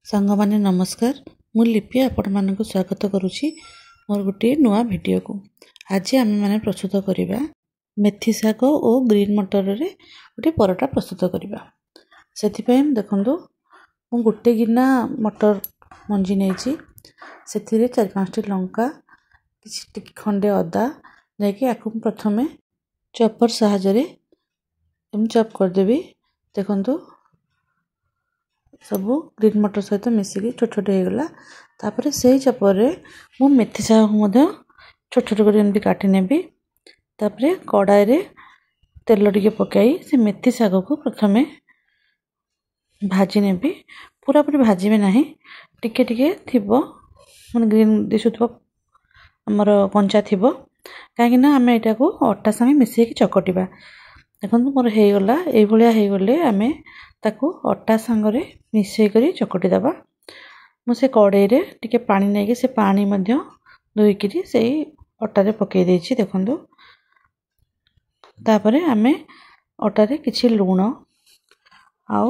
सांगमाने नमस्कार मु लिपि आपण मानक स्वागत करुछि मोर गोटे नुआ वीडियो को। आज आम मैंने प्रस्तुत करवा मेथी शाग और ग्रीन मटर रे गोटे परोटा प्रस्तुत करवा। से देखु मु गोटे गिना मटर मंजी नहीं से 4-5टी लंका कि खंडे अदा जाकि प्रथम चॉपर साहाय्य चॉप करदेवी। देखु सबू ग्रीन मटर सहित मिसिकी छोट छोट हो गला। तापर से चपर मु मेथी शाग को छोट छोट कर काटी नेबी। तापर कड़ाई रे तेल टिके पकाई से मेथी शाग को प्रथम भाजी नेबी। पूरा पूरी भाजी में नहीं टिके टिके थिबो माने ग्रीन दिसुथबो हमर कंचा थिबो कहीं आम एटा को अटा संगे मिसेकी चकटिबा। देखो मोर हो गला ए भलिया हो गले आमे ताकू अटा संगरे मिसई करी चकटी दबा। मुझे कड़ाई रे टिके पानी नहीं से पानी मध्य धोईकरी से अटा रे पकई देछि। देखंतु तापरे आमे अटा रे किछि लूण आउ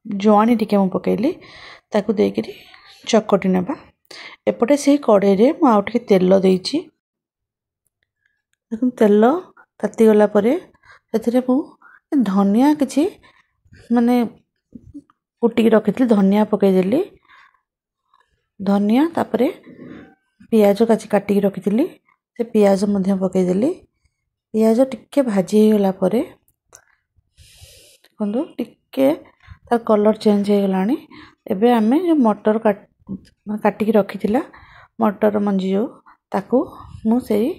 जुआनी टिके मु पकईली ताकू देकरी चकटी नेबा। एपटे से कड़ाई रे मु आउ टिके तेल देछि। देखो तेल ताती गला परे सेथिरे मु धनिया किछि माने कुटी रखिथि धनिया पकई देली। धनिया तापरे पियाज काटी रखिथि से पियाज मध्य पकई देली। पियाज टिके भाजी हो गला परे देखो टिके तार कलर चेंज हो गलानी। एबे आमे जो मटर काटी रखिथिला मटर मंजी जो ताकू मु सेई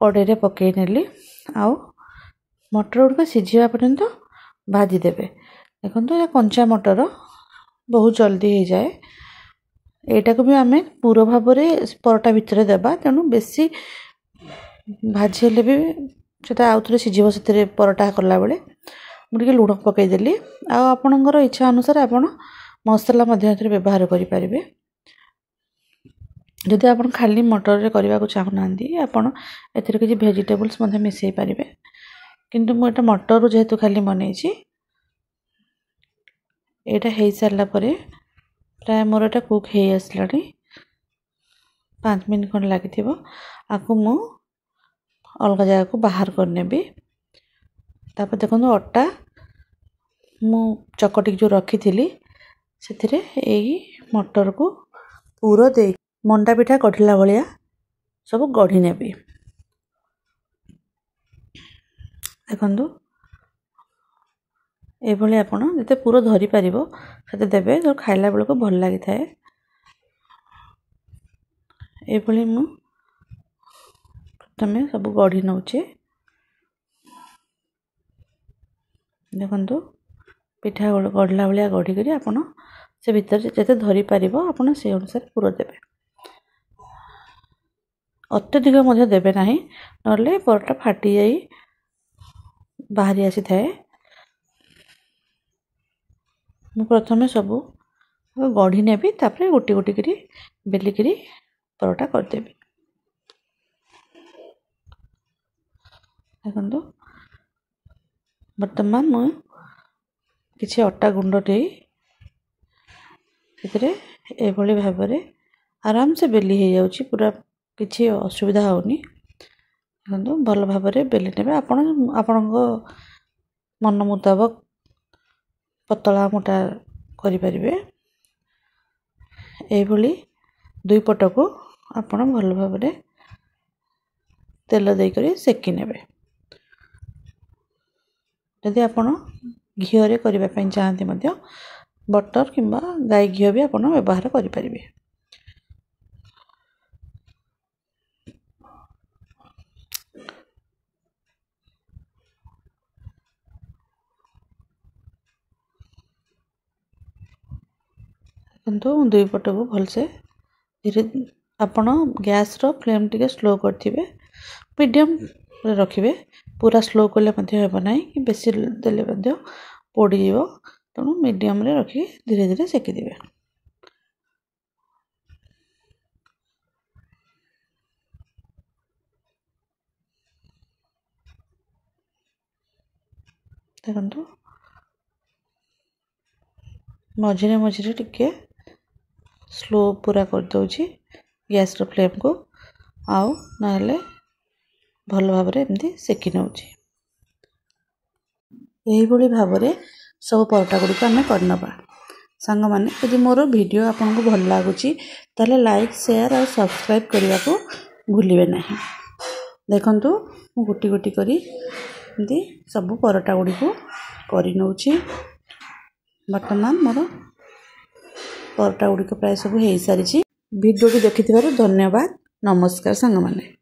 कड़ाई रे पकई नेली। आउ मटर गुड़िक सिझा पर्यंत भाजी देबे। देखो कंचा मटर बहुत जल्दी हो जाए। एटा को भी आमे पूरा भाव में परोटा भितर देबा तेणु बेसी भाजी हेले भी सेटा आउ थरे सिझिबो। से परोटा कला बेले मुझे लुण पकई देली। आपणकर इच्छा अनुसार आपण मसला मध्य व्यवहार करि परिबे। जदि आपण खाली मटर रे करबा को चाहू नांदी आपण एथिरे किछि वेजिटेबल्स मध्य मिसई परिबे। किंतु मु एटा मटर जेहेतु खाली बनेछि एटा हे सारला परे प्राय मोर एटा कुक हे आसलानी 5 मिनट खन लागिथिबो। आकु मु अलग जगह को बाहर कर नेबी। तापर देखो अटा मु चकटी जो रखी थिली सेथिरे एही मटर को पूरा दे मंडा पिठा कठिला भलिया सब गढ़ी नेबी। देखंतु ए भली आपण जते पूरा धरी परिबो सेते देबे जो खाइला बेल को भल लागि थाए। ए भली मु प्रथमे सब गढ़ी नउचे। देखंतु पिठा गढ़ला भलिया गढ़ी करी आपण से भीतर जते धरी परिबो आपण से अनुसार पूरा देबे। अत्यधिक मध्य देबे नाही नले परोटा फाटी जाई बाहरी आसी थाए। मु प्रथमे सब गढ़ी नेबी तापर गोटी गोटी करी बेली करी परोटा कर देबी। देखंतु वर्तमान मु किछि अटा गुंड दे सेतरे ए भली भाव रे आराम से बेली हे जाउची। पूरा किछि असुविधा होनी। देखंतु भल भाव रे बेली नेबे। आपणको मन मुताबिक पतला मोटा करि परिबे। ए भली दुई पट को आपण भल भाव रे तेल देई करी सेकी नेबे। यदि आपण घियो रे करिबा पई चाहंती मध्य बटर किंबा गाय घियो भी आपण व्यवहार करि परिबे। किंतु दुई पट को भल से धीरे आपण गैस रो फ्लेम टिके स्लो करथिबे। मीडियम रे रखिबे। पूरा स्लो करले मध्य हेबो नाही कि बेसी देले मध्य पोडी जीवो। तेणु मीडियम रे रखी धीरे धीरे सेकी दिबे। देखंतु मझिरे मझिरे टिके स्लो पूरा कर दउछि गैस रो फ्लेम को आउ नहले भल भाव रे एमती सेकी नउछि। एही भली भाव रे सब परोटा गुडी को हमें करनबा। सांग माने यदि मोर वीडियो आपन को भल लागुछि ताले लाइक शेयर और सब्सक्राइब करबा को भूलिबे नाही। देखंतु मु गुटी गुटी करी एमती सब परोटा गुडी को करि नउछि। वर्तमान मोर परोटा गुडी को प्राय सब हेई सारिछि। वीडियो को देखिथिबारु धन्यवाद। नमस्कार सांग माने।